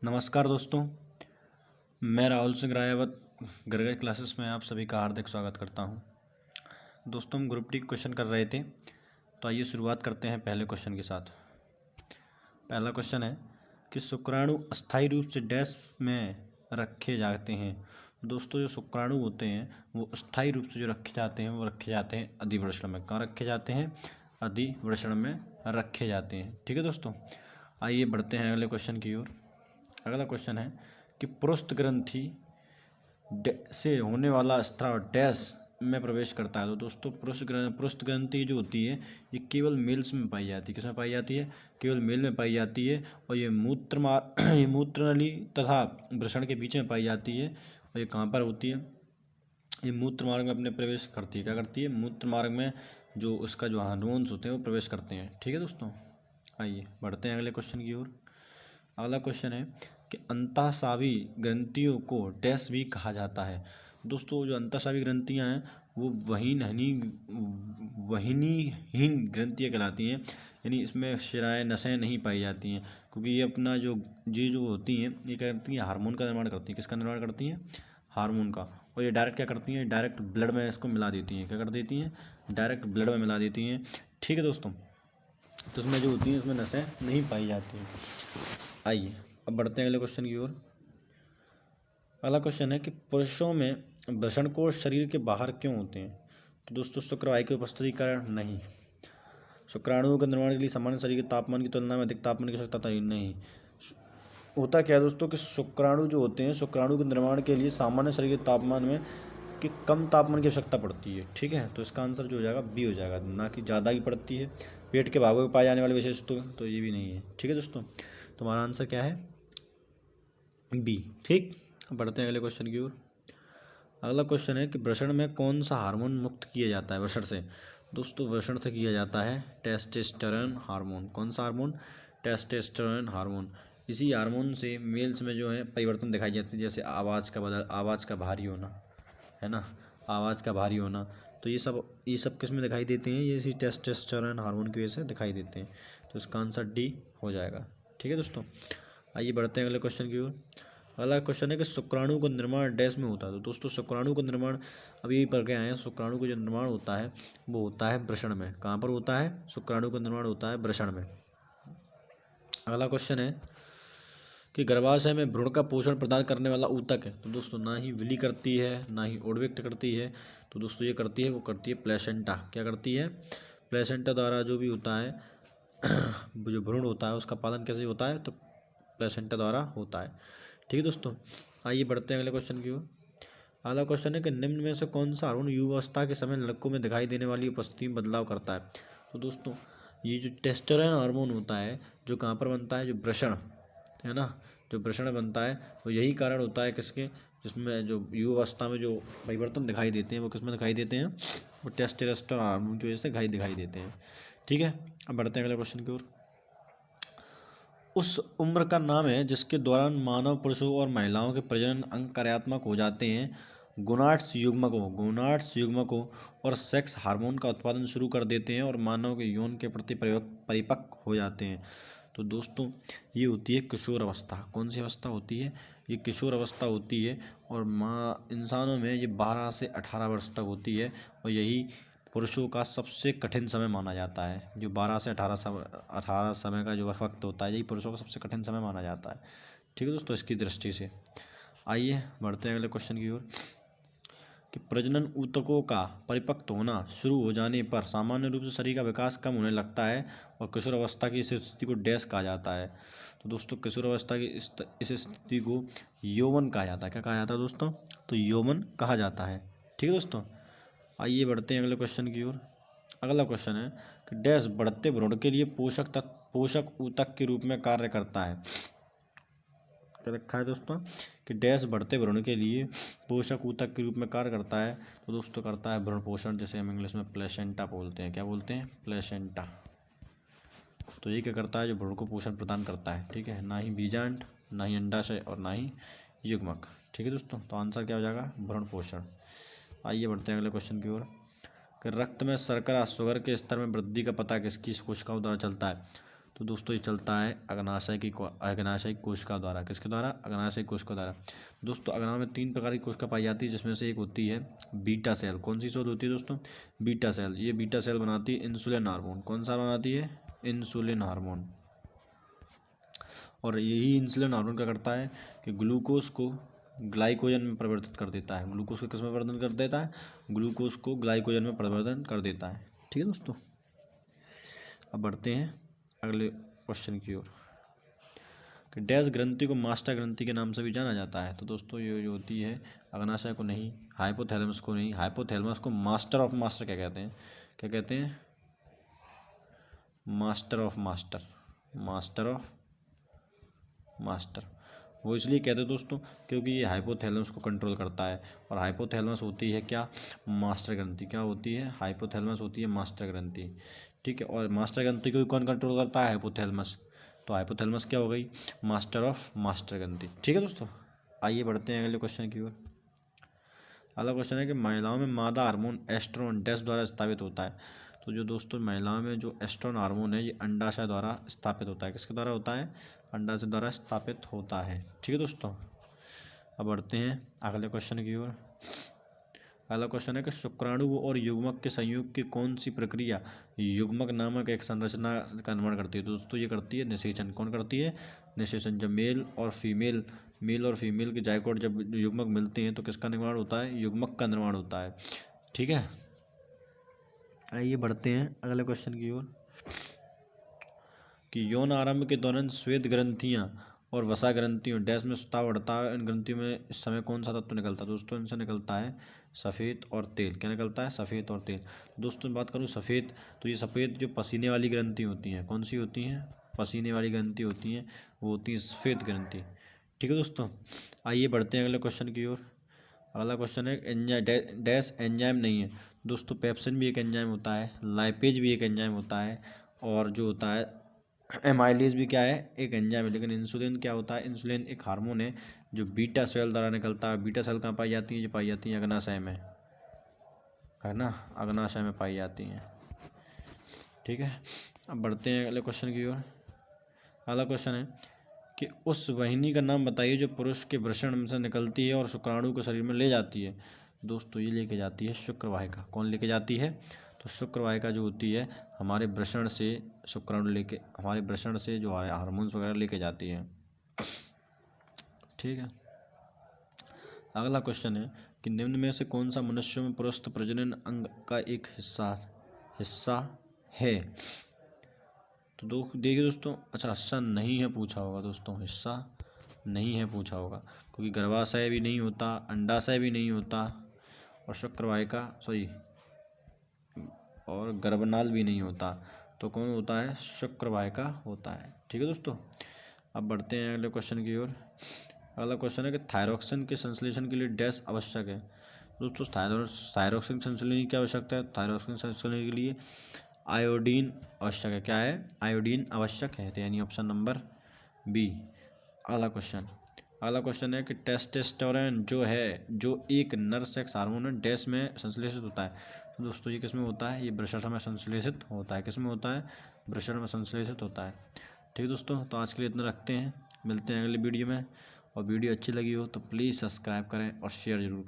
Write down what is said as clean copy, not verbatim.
नमस्कार दोस्तों, मैं राहुल सिंह रायावत गरगज क्लासेस में आप सभी का हार्दिक स्वागत करता हूं। दोस्तों, हम ग्रुप डी क्वेश्चन कर रहे थे, तो आइए शुरुआत करते हैं पहले क्वेश्चन के साथ। पहला क्वेश्चन है कि शुक्राणु अस्थायी रूप से डैश में रखे जाते हैं। दोस्तों, जो शुक्राणु होते हैं वो अस्थायी रूप से जो रखे जाते हैं वो रखे जाते हैं अधिवृषण में। कहाँ रखे जाते हैं? अधिवृषण में रखे जाते हैं। ठीक है दोस्तों, आइए बढ़ते हैं अगले क्वेश्चन की ओर। अगला क्वेश्चन है कि पृष्ठ ग्रंथि से होने वाला स्त्राव डैश में प्रवेश करता है। तो दोस्तों, पृष्ठ ग्रंथि जो होती है ये केवल मेल्स में पाई जाती है। किसमें पाई जाती है? केवल मेल में पाई जाती है। और ये मूत्रनली तथा वृषण के बीच में पाई जाती है। और ये कहाँ पर होती है? ये मूत्र मार्ग में अपने प्रवेश करती है। क्या करती है? मूत्र मार्ग में जो उसका जो हार्मोन्स होते हैं वो प्रवेश करते हैं। ठीक है दोस्तों, आइए बढ़ते हैं अगले क्वेश्चन की ओर। अगला क्वेश्चन है कि अंतःस्रावी ग्रंथियों को डैश भी कहा जाता है। दोस्तों, जो अंतःस्रावी ग्रंथियां हैं वो वहिनीहीन ग्रंथियां कहलाती हैं। यानी इसमें शिराएँ नसें नहीं पाई जाती हैं, क्योंकि ये अपना जो होती हैं ये क्या करती हैं? हार्मोन का निर्माण करती हैं। किसका निर्माण करती हैं? हार्मोन का। और ये डायरेक्ट क्या करती हैं? डायरेक्ट ब्लड में इसको मिला देती हैं। क्या कर देती हैं? डायरेक्ट ब्लड में मिला देती हैं। ठीक है दोस्तों, तो इसमें जो होती हैं उसमें नसें नहीं पाई जाती हैं। आइए अब बढ़ते हैं अगले क्वेश्चन की ओर। अगला क्वेश्चन है कि पुरुषों में वृषणकोष शरीर के बाहर क्यों होते हैं। तो दोस्तों, शुक्रवायु की उपस्थिति के कारण नहीं। शुक्राणुओं के निर्माण के लिए सामान्य शरीर के तापमान की तुलना में अधिक तापमान की आवश्यकता नहीं। होता क्या है दोस्तों कि शुक्राणु जो होते हैं, शुक्राणु के निर्माण के लिए सामान्य शरीर के तापमान में कि कम तापमान की आवश्यकता पड़ती है। ठीक है, तो इसका आंसर जो हो जाएगा बी हो जाएगा, ना कि ज़्यादा ही पड़ती है। पेट के भागों में पाए जाने वाले विशेष तो ये भी नहीं है। ठीक है दोस्तों, तुम्हारा आंसर क्या है? बी। ठीक, अब बढ़ते हैं अगले क्वेश्चन की ओर। अगला क्वेश्चन है कि वृषण में कौन सा हार्मोन मुक्त किया जाता है वृषण से। दोस्तों, वृषण से किया जाता है टेस्टोस्टेरोन हार्मोन। कौन सा हार्मोन? Testosterone hormone. इसी हार्मोन से मेल्स में जो है परिवर्तन दिखाई जाते हैं, जैसे आवाज़ का भारी होना, है ना, आवाज़ का भारी होना। तो ये सब किस में दिखाई देते हैं? ये इसी टेस्टोस्टेरोन हार्मोन की वजह से दिखाई देते हैं। तो इसका आंसर डी हो जाएगा। ठीक है दोस्तों, आइए बढ़ते हैं अगले क्वेश्चन की ओर। अगला क्वेश्चन है कि शुक्राणु का निर्माण डैश में होता है। तो दोस्तों, शुक्राणु का निर्माण अभी पढ़ के आए हैं। शुक्राणु का जो निर्माण होता है वो होता है वृषण में। कहाँ पर होता है? शुक्राणु का निर्माण होता है वृषण में। अगला क्वेश्चन है कि गर्भाशय में भ्रूण का पोषण प्रदान करने वाला ऊतक है। तो दोस्तों, ना ही विली करती है ना ही ओडविक्ट करती है। तो दोस्तों, ये करती है, वो करती है प्लेसेंटा। क्या करती है? प्लेसेंटा द्वारा जो भी होता है जो भ्रूण होता है उसका पालन कैसे होता है? तो प्लेसेंटा द्वारा होता है। ठीक है दोस्तों, आइए बढ़ते हैं अगले क्वेश्चन की ओर। अगला क्वेश्चन है कि निम्न में से कौन सा हार्मोन युवावस्था के समय लड़कों में दिखाई देने वाली उपस्थिति में बदलाव करता है। तो दोस्तों, ये जो टेस्टोस्टेरोन हार्मोन होता है जो कहाँ पर बनता है? जो वृषण है ना, जो वृषण बनता है वो यही कारण होता है किसके? जिसमें जो युवावस्था में जो परिवर्तन दिखाई देते हैं वो किसमें दिखाई देते हैं? वो टेस्टोस्टेरोन हार्मोन की वजह से दिखाई देते हैं। ठीक है, अब बढ़ते हैं अगले क्वेश्चन की ओर। उस उम्र का नाम है जिसके दौरान मानव पुरुषों और महिलाओं के प्रजनन अंग कार्यात्मक हो जाते हैं, गोनाड्स युग्मकों और सेक्स हार्मोन का उत्पादन शुरू कर देते हैं और मानव के यौन के प्रति परिपक्व हो जाते हैं। तो दोस्तों, ये होती है किशोर अवस्था। कौन सी अवस्था होती है? ये किशोर अवस्था होती है। और इंसानों में ये 12 से 18 वर्ष तक होती है। और यही पुरुषों का सबसे कठिन समय माना जाता है। जो 12 से 18 समय का जो वक्त होता है, यही पुरुषों का सबसे कठिन समय माना जाता है। ठीक है दोस्तों, इसकी दृष्टि से आइए बढ़ते हैं अगले क्वेश्चन की ओर कि प्रजनन ऊतकों का परिपक्व होना शुरू हो जाने पर सामान्य रूप से शरीर का विकास कम होने लगता है और किशोर अवस्था की इस स्थिति को डैश कहा जाता है। तो दोस्तों, किशोर अवस्था की इस स्थिति को यौवन कहा जाता है। क्या कहा जाता है दोस्तों? तो यौवन कहा जाता है। ठीक है दोस्तों, आइए बढ़ते हैं अगले क्वेश्चन की ओर। अगला क्वेश्चन है कि डैश बढ़ते भ्रूण के लिए पोषक ऊतक के रूप में कार्य करता है। क्या रखा है दोस्तों कि डैश बढ़ते भ्रूण के लिए पोषक ऊतक के रूप में कार्य करता है। तो दोस्तों, करता है भ्रूण पोषण, जैसे हम इंग्लिश में प्लेसेंटा बोलते हैं। क्या बोलते हैं? प्लेसेंटा। तो ये क्या करता है? जो भ्रूण को पोषण प्रदान करता है। ठीक है, ना ही बीजांड, ना ही अंडाशय और ना ही युग्मक। ठीक है दोस्तों, तो आंसर क्या हो जाएगा? भ्रूण पोषण। आइए बढ़ते हैं अगले क्वेश्चन की ओर कि रक्त में शर्करा शुगर के स्तर में वृद्धि का पता किसकी कोशिकाओं द्वारा चलता है। तो दोस्तों ये चलता है अग्नाशय कोशिका द्वारा। किसके द्वारा? अग्नाशय कोशिका द्वारा। दोस्तों अग्नाशय में 3 प्रकार की कोशिका पाई जाती है, जिसमें से एक होती है बीटा सेल। कौन सी सेल होती है दोस्तों? Beta cell. ये बीटा सेल बनाती है इंसुलिन हार्मोन। कौन सा बनाती है? Insulin hormone. और यही इंसुलिन हार्मोन क्या करता है कि ग्लूकोज को ग्लाइकोजन में परिवर्तित कर देता है। ग्लूकोज को किस में परिवर्तन कर देता है? ग्लूकोज को ग्लाइकोजन में परिवर्तन कर देता है। ठीक है दोस्तों, अब बढ़ते हैं अगले क्वेश्चन की ओर कि डैश ग्रंथि को मास्टर ग्रंथि के नाम से भी जाना जाता है। तो दोस्तों ये जो होती है अग्नाशय को नहीं, हाइपोथैलेमस को नहीं, हाइपोथैलेमस को मास्टर ऑफ मास्टर क्या कहते हैं? क्या कहते हैं? Master of master. Master of master वो इसलिए कहते हैं दोस्तों क्योंकि ये हाइपोथैलेमस को कंट्रोल करता है। और हाइपोथैलेमस होती है क्या? मास्टर ग्रंथि। क्या होती है? हाइपोथैलेमस होती है मास्टर ग्रंथि। ठीक है, और मास्टर ग्रंथि को कौन कंट्रोल करता है? हाइपोथैलेमस। तो हाइपोथैलेमस क्या हो गई? मास्टर ऑफ मास्टर ग्रंथि। ठीक है दोस्तों, आइए बढ़ते हैं अगले क्वेश्चन की ओर। अगला क्वेश्चन है कि महिलाओं में मादा हार्मोन एस्ट्रोन डैश द्वारा स्थापित होता है। तो जो दोस्तों महिलाओं में जो एस्ट्रोन हार्मोन है ये अंडाशय द्वारा स्थापित होता है। किसके द्वारा होता है? अंडाशय द्वारा स्थापित होता है। ठीक है दोस्तों, अब बढ़ते हैं अगले क्वेश्चन की ओर। अगला क्वेश्चन है कि शुक्राणु और युग्मक के संयोग की कौन सी प्रक्रिया युग्मक नामक एक संरचना का निर्माण करती है? तो दोस्तों ये करती है निषेचन। कौन करती है? निषेचन। जब मेल और फीमेल के जाइगोट जब युग्मक मिलते हैं तो किसका निर्माण होता है? युग्मक का निर्माण होता है। ठीक है, आइए बढ़ते हैं अगले क्वेश्चन की ओर कि यौन आरंभ के दौरान श्वेत ग्रंथियां और वसा ग्रंथियों डैश में स्राव बढ़ता है। इन ग्रंथियों में इस समय कौन सा तत्व निकलता है? दोस्तों इनसे निकलता है सफ़ेद और तेल। क्या निकलता है? सफ़ेद और तेल। दोस्तों बात करूँ सफ़ेद, तो ये सफ़ेद जो पसीने वाली ग्रंथि होती हैं, कौन सी होती हैं? पसीने वाली ग्रंथि होती हैं, वो होती है सफ़ेद ग्रंथि। ठीक है दोस्तों, आइए बढ़ते हैं अगले क्वेश्चन की ओर। अगला क्वेश्चन है डैश एंजाइम नहीं है। दोस्तों पेप्सिन भी एक एंजाइम होता है, लाइपेज भी एक एंजाइम होता है, और जो होता है एमाइलेज भी क्या है? एक एंजाइम है। लेकिन इंसुलिन क्या होता है? इंसुलिन एक हार्मोन है जो बीटा सेल द्वारा निकलता है। बीटा सेल कहाँ पाई जाती है? ये पाई जाती है अग्नाशय में, है ना, अग्नाशय में पाई जाती हैं। ठीक है, अब बढ़ते हैं अगले क्वेश्चन की ओर। अगला क्वेश्चन है कि उस वाहिनी का नाम बताइए जो पुरुष के वृषण से निकलती है और शुक्राणु को शरीर में ले जाती है। दोस्तों ये लेके जाती है शुक्रवाहिका। कौन लेके जाती है? तो शुक्रवाहिका जो होती है हमारे वृषण से शुक्राणु लेके, हमारे वृषण से जो हार्मोन्स वगैरह लेके जाती है। ठीक है, अगला क्वेश्चन है कि निम्न में से कौन सा मनुष्यों में पुरुष प्रजनन अंग का एक हिस्सा है? तो देखिए दोस्तों, अच्छा हिस्सा नहीं है पूछा होगा दोस्तों, हिस्सा नहीं है पूछा होगा, क्योंकि गर्भाशय भी नहीं होता, अंडाशय भी नहीं होता, और शुक्रवाहिका और गर्भनाल भी नहीं होता। तो कौन होता है? शुक्रवाहिका होता है। ठीक है दोस्तों, अब बढ़ते हैं अगले क्वेश्चन की ओर। अगला क्वेश्चन है कि थायरॉक्सिन के संश्लेषण के लिए डैश आवश्यक है। दोस्तों थायरॉक्सिन संश्लेषण की क्या आवश्यकता है? थायरॉक्सिन संश्लेषण के लिए आयोडीन आवश्यक है। क्या है? आयोडीन आवश्यक है, तो यानी ऑप्शन नंबर बी। अगला क्वेश्चन है कि टेस्टोस्टेरोन जो एक नर सेक्स हार्मोन है डैश में संश्लेषित होता है। तो दोस्तों ये किस में होता है? ये वृषण में संश्लेषित होता है। किस में होता है? वृषण में संश्लेषित होता है। ठीक है दोस्तों, तो आज के लिए इतना रखते हैं, मिलते हैं अगली वीडियो में। और वीडियो अच्छी लगी हो तो प्लीज़ सब्सक्राइब करें और शेयर जरूर करें।